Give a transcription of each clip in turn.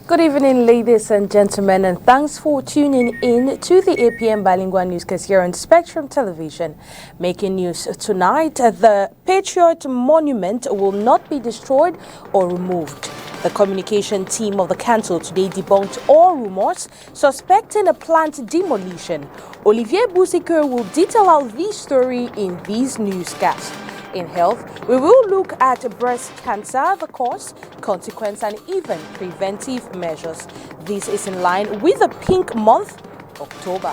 Good evening, ladies and gentlemen, and thanks for tuning in to the APM Bilingual Newscast here on Spectrum Television. Making news tonight, the Patriot Monument will not be destroyed or removed. The communication team of the council today debunked all rumors suspecting a planned demolition. Olivier Bouziker will detail out this story in this newscast. In health, we will look at breast cancer, the cause, consequence, and even preventive measures. This is in line with the Pink Month, October.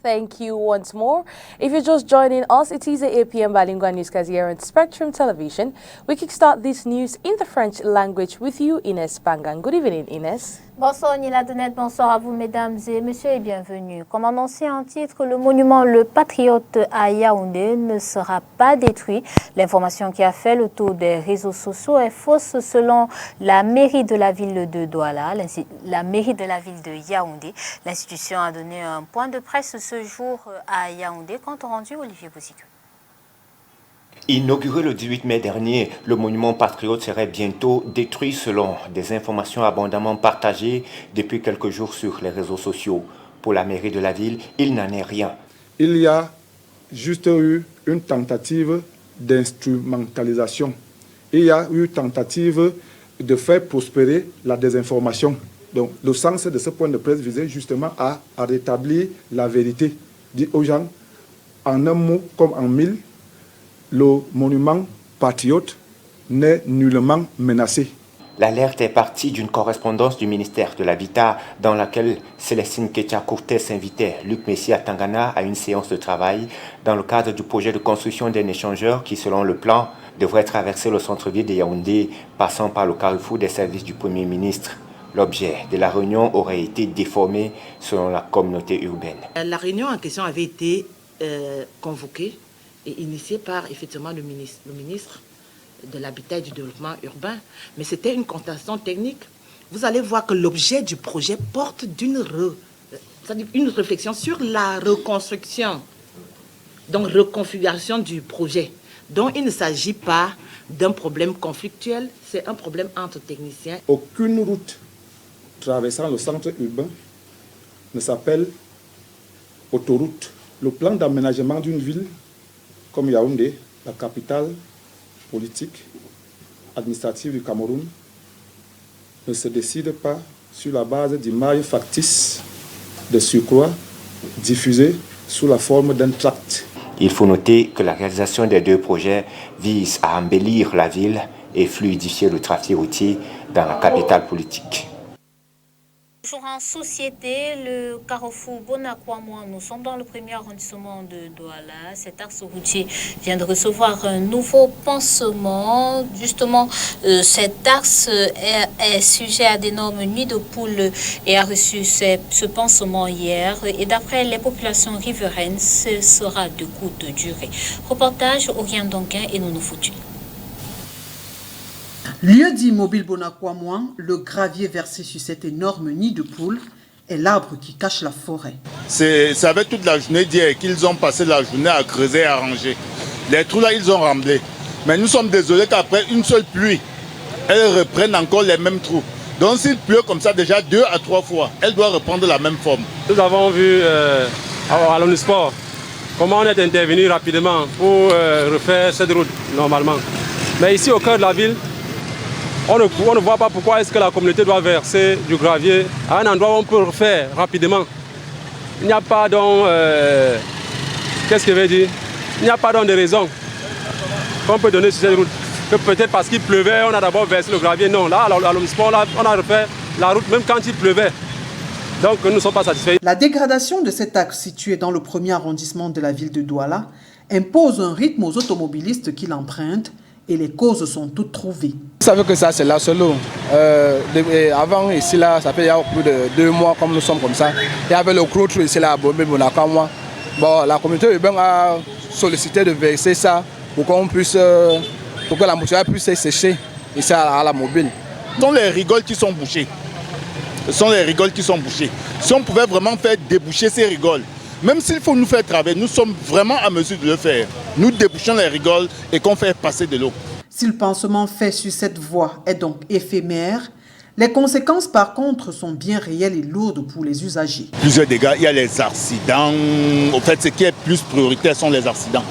Thank you once more. If you're just joining us, it is the APM Bilingual Newscast here on Spectrum Television. We kickstart this news in the French language with you, Inès Pangan. Good evening, Inès. Bonsoir Nila Donette, bonsoir à vous mesdames et messieurs et bienvenue. Comme annoncé en titre, le monument Le Patriote à Yaoundé ne sera pas détruit. L'information qui a fait le tour des réseaux sociaux est fausse selon la mairie de la ville de Douala, la mairie de la ville de Yaoundé. L'institution a donné un point de presse ce jour à Yaoundé. Compte rendu Olivier Bouziker. Inauguré le 18 mai dernier, le monument patriote serait bientôt détruit selon des informations abondamment partagées depuis quelques jours sur les réseaux sociaux. Pour la mairie de la ville, il n'en est rien. Il y a juste eu une tentative d'instrumentalisation. Il y a eu tentative de faire prospérer la désinformation. Donc le sens de ce point de presse visait justement à rétablir la vérité. Dit aux gens, en un mot comme en mille, le monument patriote n'est nullement menacé. L'alerte est partie d'une correspondance du ministère de l'Habitat dans laquelle Célestine Ketia-Cortez invitait Luc Messi à Tangana à une séance de travail dans le cadre du projet de construction d'un échangeur qui, selon le plan, devrait traverser le centre-ville de Yaoundé, passant par le carrefour des services du Premier ministre. L'objet de la réunion aurait été déformé selon la communauté urbaine. La réunion en question avait été convoquée et initié par effectivement le ministre de l'Habitat et du Développement urbain. Mais c'était une contestation technique. Vous allez voir que l'objet du projet porte une réflexion sur la reconstruction, donc reconfiguration du projet. Donc il ne s'agit pas d'un problème conflictuel, c'est un problème entre techniciens. Aucune route traversant le centre urbain ne s'appelle autoroute. Le plan d'aménagement d'une ville comme Yaoundé, la capitale politique, administrative du Cameroun, ne se décide pas sur la base d'images factices de surcroît diffusées sous la forme d'un tract. Il faut noter que la réalisation des deux projets vise à embellir la ville et fluidifier le trafic routier dans la capitale politique. Toujours en société, le carrefour Bonakwamouan, nous sommes dans le premier arrondissement de Douala. Cet axe routier vient de recevoir un nouveau pansement. Justement, cet axe est sujet à d'énormes nids de poules et a reçu ce pansement hier. Et d'après les populations riveraines, ce sera de courte durée. Reportage Orient Donquin et Nounou Foutu. Lieu dit mobile Bonakwamouan, le gravier versé sur cet énorme nid de poules est l'arbre qui cache la forêt. C'est avec toute la journée d'hier qu'ils ont passé la journée à creuser et à ranger. Les trous là, ils ont remblé. Mais nous sommes désolés qu'après une seule pluie, elles reprennent encore les mêmes trous. Donc s'il pleut comme ça déjà 2 à 3 fois, elle doit reprendre la même forme. Nous avons vu à l'Omnisport comment on est intervenu rapidement pour refaire cette route normalement. Mais ici au cœur de la ville, on ne voit pas pourquoi est-ce que la communauté doit verser du gravier à un endroit où on peut le faire rapidement. Il n'y a pas donc... qu'est-ce que je veux dire? Il n'y a pas donc de raison qu'on peut donner sur cette route. Que peut-être parce qu'il pleuvait, on a d'abord versé le gravier. Non, là, à l'Omnisport, on a refait la route même quand il pleuvait. Donc nous ne sommes pas satisfaits. La dégradation de cet axe situé dans le premier arrondissement de la ville de Douala impose un rythme aux automobilistes qui l'empruntent et les causes sont toutes trouvées. Vous savez que ça c'est là solo. Avant ici là, ça fait il y a plus de 2 mois comme nous sommes comme ça. Il y avait le gros trou ici là à Bonakwamouan. Bon, la communauté urbaine a sollicité de verser ça pour qu'on puisse, pour que la mouture puisse sécher ici à la mobile. Ce sont les rigoles qui sont bouchées. Ce sont les rigoles qui sont bouchées. Si on pouvait vraiment faire déboucher ces rigoles, même s'il faut nous faire travailler, nous sommes vraiment à mesure de le faire. Nous débouchons les rigoles et qu'on fait passer de l'eau. Si le pansement fait sur cette voie est donc éphémère, Les conséquences, par contre, sont bien réelles et lourdes pour les usagers. Plusieurs dégâts, il y a les accidents. En fait, ce qui est plus prioritaire sont les accidents.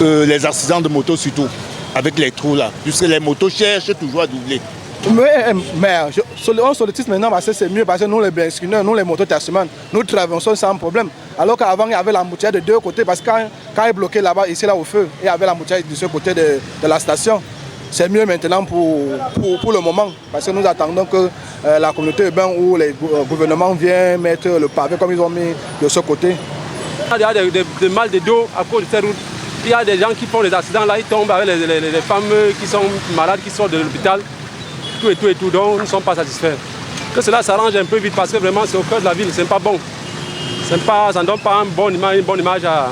Les accidents de moto surtout, avec les trous là, puisque les motos cherchent toujours à doubler. Mais on sollicite maintenant parce que c'est mieux, parce que nous les benzineurs, nous les motos taximans, nous traversons sans problème. Alors qu'avant il y avait l'embouteillage de deux côtés, parce que quand il est bloqué là-bas, ici là au feu, il y avait l'embouteillage de ce côté de la station. C'est mieux maintenant pour le moment, parce que nous attendons que la communauté urbaine ou les gouvernements viennent mettre le pavé comme ils ont mis de ce côté. Il y a des mal de dos à cause de ces routes. Il y a des gens qui font des accidents là, ils tombent avec les femmes qui sont malades, qui sortent de l'hôpital, tout et tout, donc ils ne sont pas satisfaits. Que cela s'arrange un peu vite parce que vraiment c'est au cœur de la ville, c'est pas bon. Ça ne donne pas une bonne image à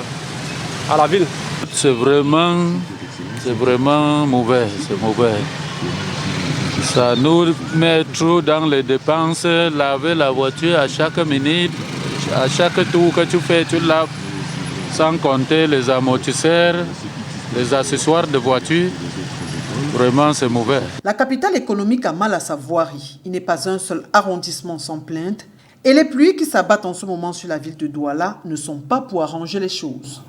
la ville. C'est vraiment mauvais, c'est mauvais. Ça nous met trop dans les dépenses, laver la voiture à chaque minute, à chaque tour que tu fais, tu laves. Sans compter les amortisseurs, les accessoires de voiture, vraiment c'est mauvais. La capitale économique a mal à sa voirie. Il n'est pas un seul arrondissement sans plainte. Et les pluies qui s'abattent en ce moment sur la ville de Douala ne sont pas pour arranger les choses.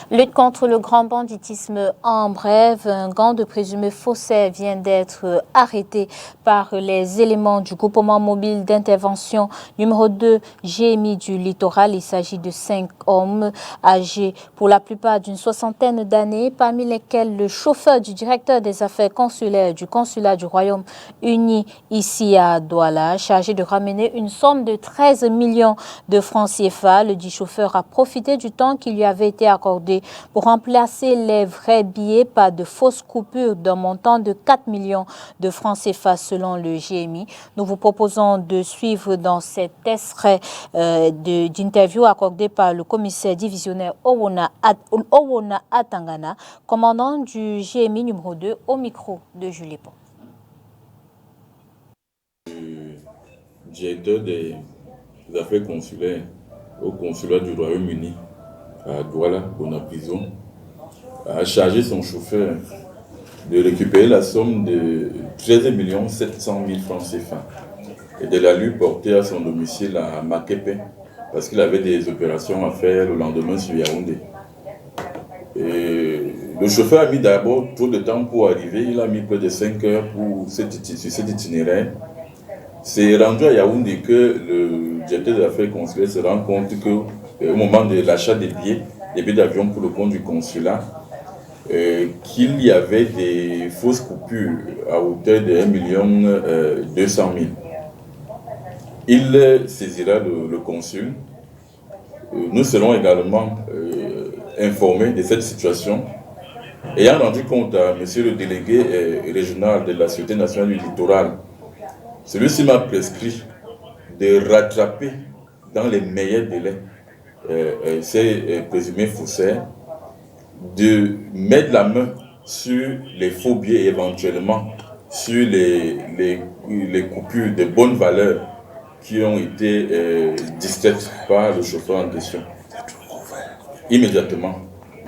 Lutte contre le grand banditisme en bref, un gang de présumés faussaires vient d'être arrêté par les éléments du groupement mobile d'intervention numéro 2 GMI du littoral. Il s'agit de 5 hommes âgés pour la plupart d'une soixantaine d'années, parmi lesquels le chauffeur du directeur des affaires consulaires du consulat du Royaume-Uni ici à Douala, chargé de ramener une somme de 13 millions de francs CFA. Le dit chauffeur a profité du temps qui lui avait été accordé pour remplacer les vrais billets par de fausses coupures d'un montant de 4 millions de francs CFA selon le GMI. Nous vous proposons de suivre dans cet extrait d'interview accordé par le commissaire divisionnaire Owona Atangana, commandant du GMI numéro 2, au micro de Julie Pont. Directeur des affaires consulaires au consulat du Royaume-Uni à Douala, Bonaprison, a chargé son chauffeur de récupérer la somme de 13 700 000 francs CFA et de la lui porter à son domicile à Makepe parce qu'il avait des opérations à faire le lendemain sur Yaoundé. Et le chauffeur a mis d'abord trop de temps pour arriver, il a mis près de 5 heures sur cet itinéraire. C'est rendu à Yaoundé que le directeur des affaires consulaires se rend compte qu'au moment de l'achat des billets d'avion pour le compte du consulat, qu'il y avait des fausses coupures à hauteur de 1 200 000. Il saisira le consul. Nous serons également informés de cette situation. Ayant rendu compte à monsieur le délégué régional de la Sûreté nationale du littoral, celui-ci m'a prescrit de rattraper dans les meilleurs délais ces présumés faussaires, de mettre la main sur les faux billets et éventuellement sur les coupures de bonne valeur qui ont été distraites par le chauffeur en question. Immédiatement,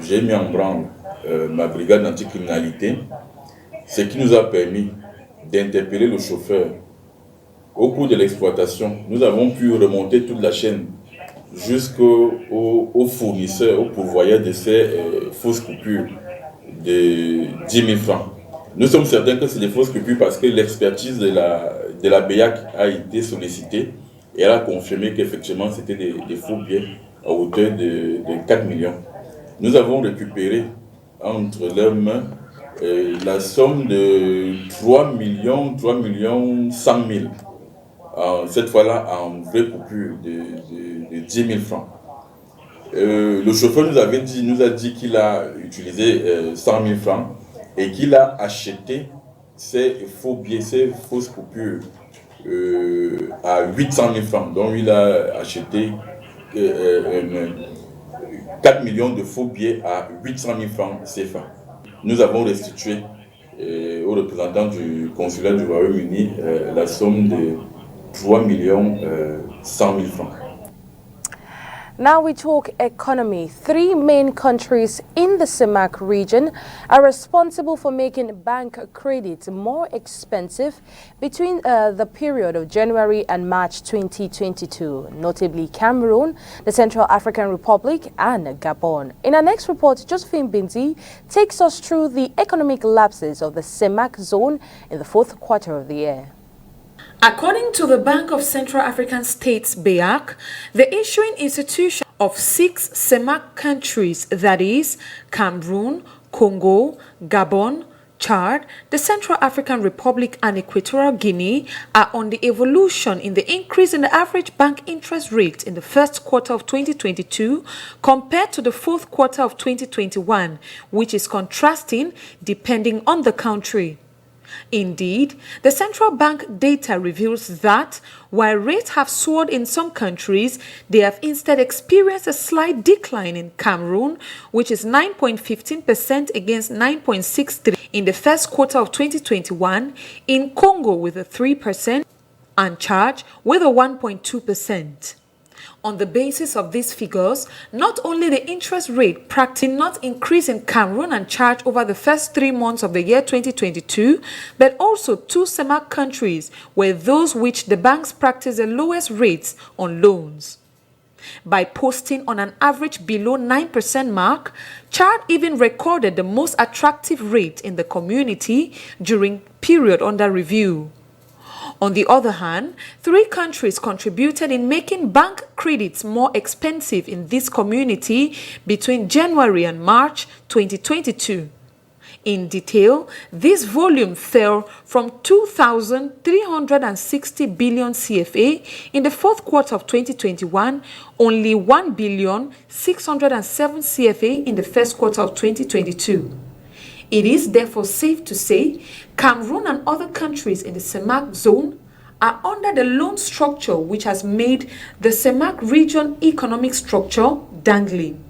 j'ai mis en branle ma brigade anticriminalité, ce qui nous a permis d'interpeller le chauffeur. Au cours de l'exploitation, nous avons pu remonter toute la chaîne jusqu'au fournisseur, au pourvoyeur de ces fausses coupures de 10 000 francs. Nous sommes certains que c'est des fausses coupures parce que l'expertise de la BEAC a été sollicitée et elle a confirmé qu'effectivement c'était des faux billets à hauteur de 4 millions. Nous avons récupéré entre leurs mains la somme de 3 millions 100 000. Cette fois-là en vraie coupure de 10 000 francs. Le chauffeur nous a dit qu'il a utilisé 100 000 francs et qu'il a acheté ces faux billets, ces fausses coupures à 800 000 francs. Donc il a acheté 4 millions de faux billets à 800 000 francs CFA. Nous avons restitué aux représentants du consulat du Royaume-Uni la somme de 3 100 000 francs. Now we talk economy. 3 main countries in the CEMAC region are responsible for making bank credit more expensive between the period of January and March 2022, notably Cameroon, the Central African Republic and Gabon. In our next report, Josephine Binzi takes us through the economic lapses of the CEMAC zone in the 4th quarter of the year. According to the Bank of Central African States, BEAC, the issuing institution of 6 CEMAC countries, that is, Cameroon, Congo, Gabon, Chad, the Central African Republic and Equatorial Guinea, are on the evolution in the increase in the average bank interest rate in the 1st quarter of 2022 compared to the 4th quarter of 2021, which is contrasting depending on the country. Indeed, the central bank data reveals that while rates have soared in some countries, they have instead experienced a slight decline in Cameroon, which is 9.15% against 9.63% in the 1st quarter of 2021, in Congo with a 3% and Chad with a 1.2%. On the basis of these figures, not only the interest rate practiced not increase in Cameroon and Chad over the first 3 months of the year 2022, but also 2 CEMAC countries were those which the banks practice the lowest rates on loans. By posting on an average below 9% mark, Chad even recorded the most attractive rate in the community during period under review. On the other hand, 3 countries contributed in making bank credits more expensive in this community between January and March 2022. In detail, this volume fell from 2,360 billion CFA in the 4th quarter of 2021, only 1,607 CFA in the 1st quarter of 2022. It is therefore safe to say Cameroon and other countries in the CEMAC zone are under the loan structure which has made the CEMAC region economic structure dangling.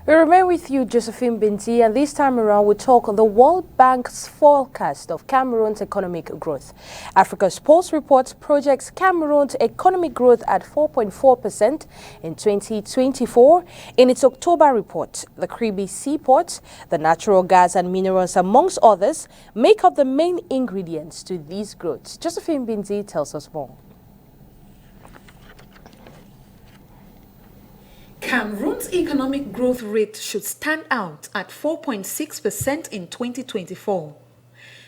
We remain with you, Josephine Binti, and this time around we talk on the World Bank's forecast of Cameroon's economic growth. Africa's Pulse reports projects Cameroon's economic growth at 4.4% in 2024. In its October report, the Kribi seaport, the natural gas and minerals, amongst others, make up the main ingredients to these growths. Josephine Binti tells us more. Cameroon's economic growth rate should stand out at 4.6% in 2024.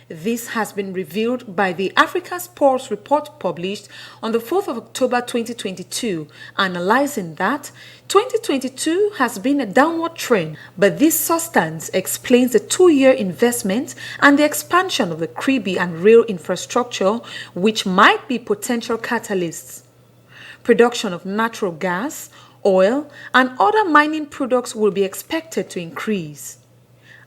This has been revealed by the Africa's Pulse report published on the 4th of October 2022, analyzing that 2022 has been a downward trend, but this substance explains the 2-year investment and the expansion of the Kribi and rail infrastructure, which might be potential catalysts. Production of natural gas, oil, and other mining products will be expected to increase.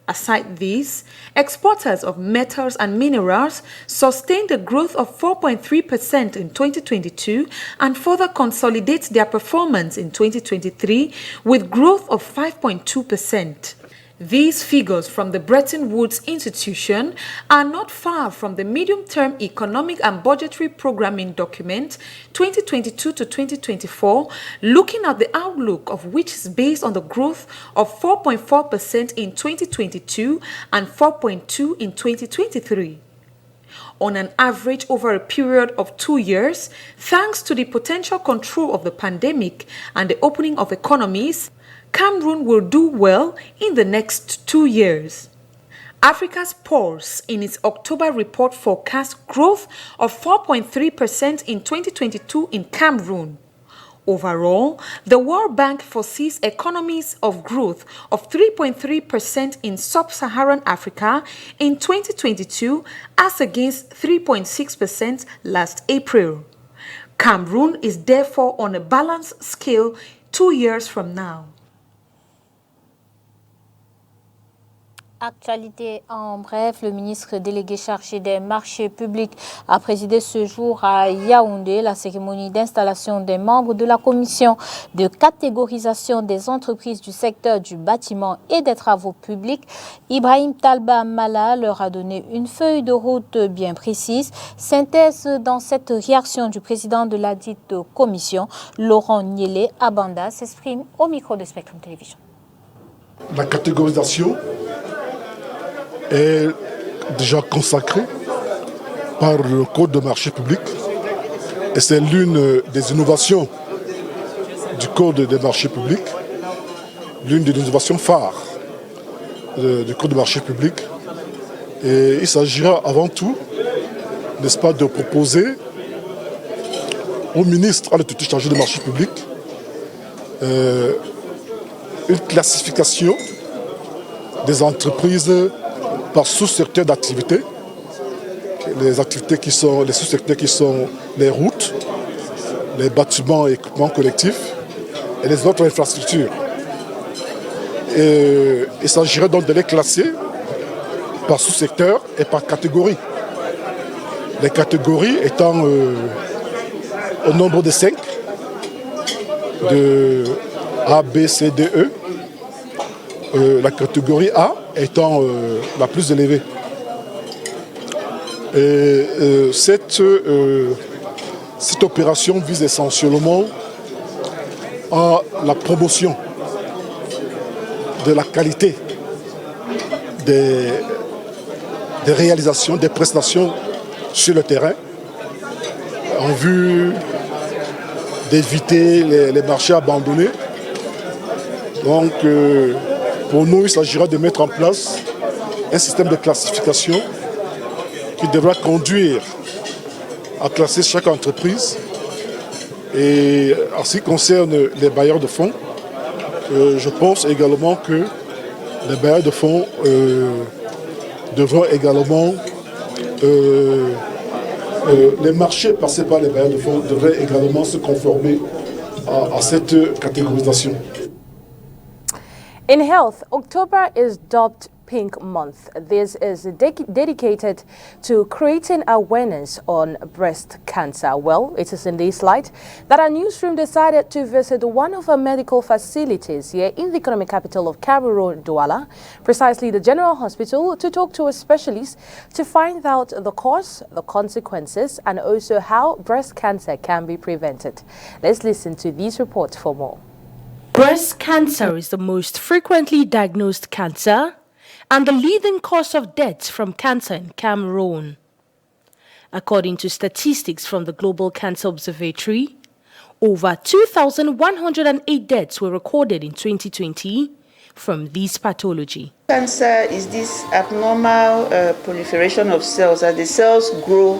Aside this, exporters of metals and minerals sustained a growth of 4.3% in 2022 and further consolidate their performance in 2023 with growth of 5.2%. These figures from the Bretton Woods Institution are not far from the medium-term economic and budgetary programming document 2022 to 2024, looking at the outlook of which is based on the growth of 4.4% in 2022 and 4.2% in 2023. On an average over a period of 2 years, thanks to the potential control of the pandemic and the opening of economies, Cameroon will do well in the next 2 years. Africa's Pulse, in its October report, forecasts growth of 4.3% in 2022 in Cameroon. Overall, the World Bank foresees economies of growth of 3.3% in sub-Saharan Africa in 2022 as against 3.6% last April. Cameroon is therefore on a balanced scale 2 years from now. Actualité en bref, le ministre délégué chargé des marchés publics a présidé ce jour à Yaoundé la cérémonie d'installation des membres de la commission de catégorisation des entreprises du secteur du bâtiment et des travaux publics. Ibrahim Talba Mala leur a donné une feuille de route bien précise. Synthèse dans cette réaction du président de la dite commission, Laurent Niélé Abanda, s'exprime au micro de Spectrum Télévision. La catégorisation est déjà consacrée par le Code de marché public et c'est l'une des innovations du Code des marchés publics, l'une des innovations phares du Code de marché public. Et il s'agira avant tout, n'est-ce pas, de proposer au ministre, à la tutelle chargée des marchés publics, une classification des entreprises par sous-secteur d'activité. Les activités qui sont, les sous-secteurs qui sont les routes, les bâtiments et équipements collectifs et les autres infrastructures. Et il s'agirait donc de les classer par sous-secteur et par catégorie. Les catégories étant au nombre de 5, de A, B, C, D, E. La catégorie A étant la plus élevée. Et, cette opération vise essentiellement à la promotion de la qualité des réalisations, des prestations sur le terrain, en vue d'éviter les marchés abandonnés. Donc, pour nous, il s'agira de mettre en place un système de classification qui devra conduire à classer chaque entreprise. Et en ce qui concerne les bailleurs de fonds, je pense également que les bailleurs de fonds devront également, les marchés passés par les bailleurs de fonds devraient également se conformer à cette catégorisation. In health, October is dubbed Pink Month. This is dedicated to creating awareness on breast cancer. Well, it is in this light that our newsroom decided to visit one of our medical facilities here in the economic capital of Cameroon, Douala, precisely the General Hospital, to talk to a specialist to find out the cause, the consequences, and also how breast cancer can be prevented. Let's listen to this report for more. Breast cancer is the most frequently diagnosed cancer and the leading cause of death from cancer in Cameroon. According to statistics from the Global Cancer Observatory, over 2,108 deaths were recorded in 2020 from this pathology. Cancer is this abnormal proliferation of cells, as the cells grow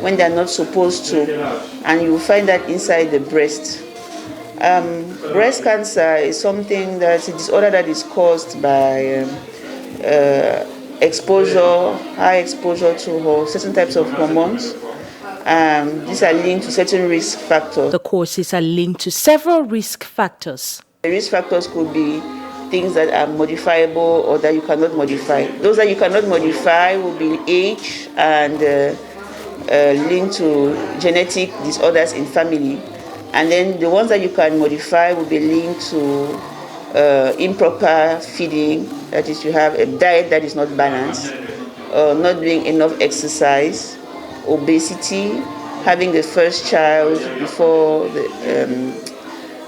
when they are not supposed to, and you will find that inside the breast. Breast cancer is something that's a disorder that is caused by exposure, high exposure to certain types of hormones. These are linked to certain risk factors. The causes are linked to several risk factors. The risk factors could be things that are modifiable or that you cannot modify. Those that you cannot modify will be age and linked to genetic disorders in family. And then the ones that you can modify will be linked to improper feeding, that is, you have a diet that is not balanced, not doing enough exercise, obesity, having the first child before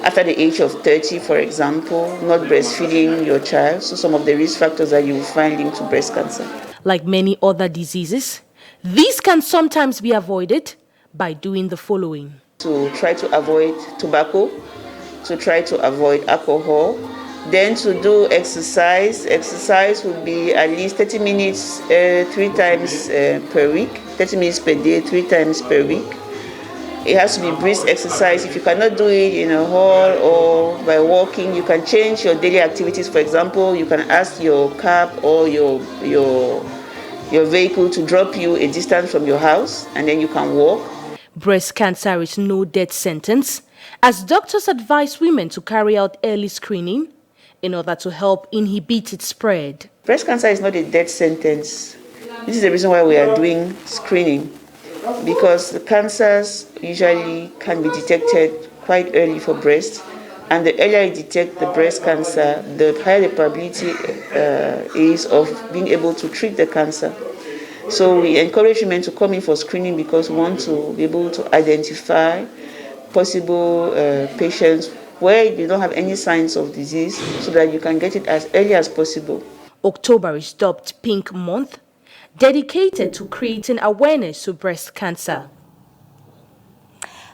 after the age of 30, for example, not breastfeeding your child. So some of the risk factors that you will find linked to breast cancer. Like many other diseases, these can sometimes be avoided by doing the following. To try to avoid tobacco, to try to avoid alcohol, then to do exercise. Exercise would be at least 30 minutes 3 times per week, 30 minutes per day, 3 times per week. It has to be brisk exercise. If you cannot do it in a hall or by walking, you can change your daily activities. For example, you can ask your cab or your vehicle to drop you a distance from your house, and then you can walk. Breast cancer is no death sentence, as doctors advise women to carry out early screening in order to help inhibit its spread. Breast cancer is not a death sentence. This is the reason why we are doing screening, because the cancers usually can be detected quite early for breast, and the earlier you detect the breast cancer, the higher the probability is of being able to treat the cancer. So we encourage women to come in for screening because we want to be able to identify possible patients where you don't have any signs of disease so that you can get it as early as possible. October is dubbed Pink Month, dedicated to creating awareness to breast cancer.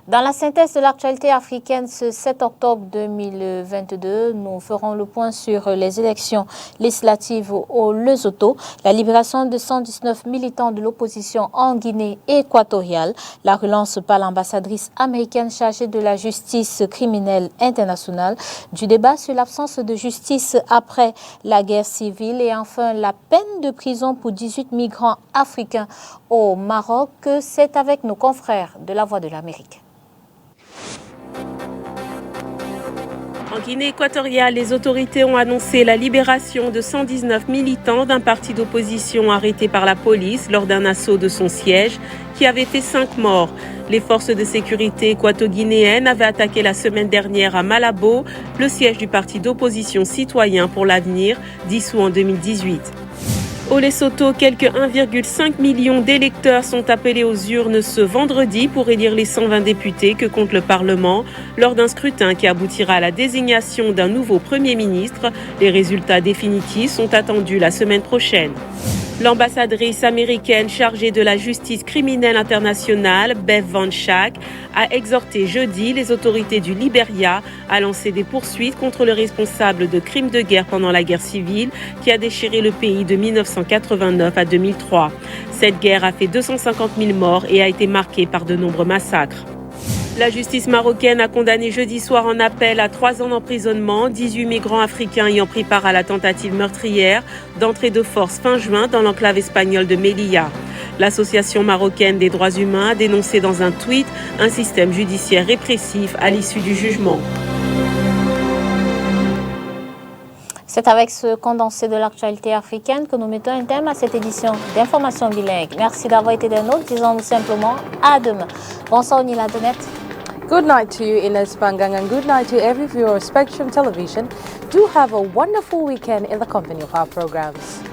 Dans la synthèse de l'actualité africaine ce 7 octobre 2022, nous ferons le point sur les élections législatives au Lesotho, la libération de 119 militants de l'opposition en Guinée équatoriale, la relance par l'ambassadrice américaine chargée de la justice criminelle internationale, du débat sur l'absence de justice après la guerre civile et enfin la peine de prison pour 18 migrants africains au Maroc. C'est avec nos confrères de La Voix de l'Amérique. En Guinée équatoriale, les autorités ont annoncé la libération de 119 militants d'un parti d'opposition arrêté par la police lors d'un assaut de son siège qui avait fait 5 morts. Les forces de sécurité équato-guinéennes avaient attaqué la semaine dernière à Malabo, le siège du parti d'opposition Citoyen pour l'avenir, dissous en 2018. Au Lesotho, quelques 1,5 million d'électeurs sont appelés aux urnes ce vendredi pour élire les 120 députés que compte le Parlement lors d'un scrutin qui aboutira à la désignation d'un nouveau Premier ministre. Les résultats définitifs sont attendus la semaine prochaine. L'ambassadrice américaine chargée de la justice criminelle internationale, Bev Van Schaak, a exhorté jeudi les autorités du Libéria à lancer des poursuites contre le responsable de crimes de guerre pendant la guerre civile qui a déchiré le pays de 1989 à 2003. Cette guerre a fait 250 000 morts et a été marquée par de nombreux massacres. La justice marocaine a condamné jeudi soir en appel à 3 ans d'emprisonnement 18 migrants africains ayant pris part à la tentative meurtrière d'entrée de force fin juin dans l'enclave espagnole de Melilla. L'Association marocaine des droits humains a dénoncé dans un tweet un système judiciaire répressif à l'issue du jugement. C'est avec ce condensé de l'actualité africaine que nous mettons un terme à cette édition d'Information bilingue. Merci d'avoir été des nôtres. Disons-nous simplement à demain. Bonsoir Nila Donet. Good night to you, Ines Bangang, and good night to every viewer of Spectrum Television. Do have a wonderful weekend in the company of our programs.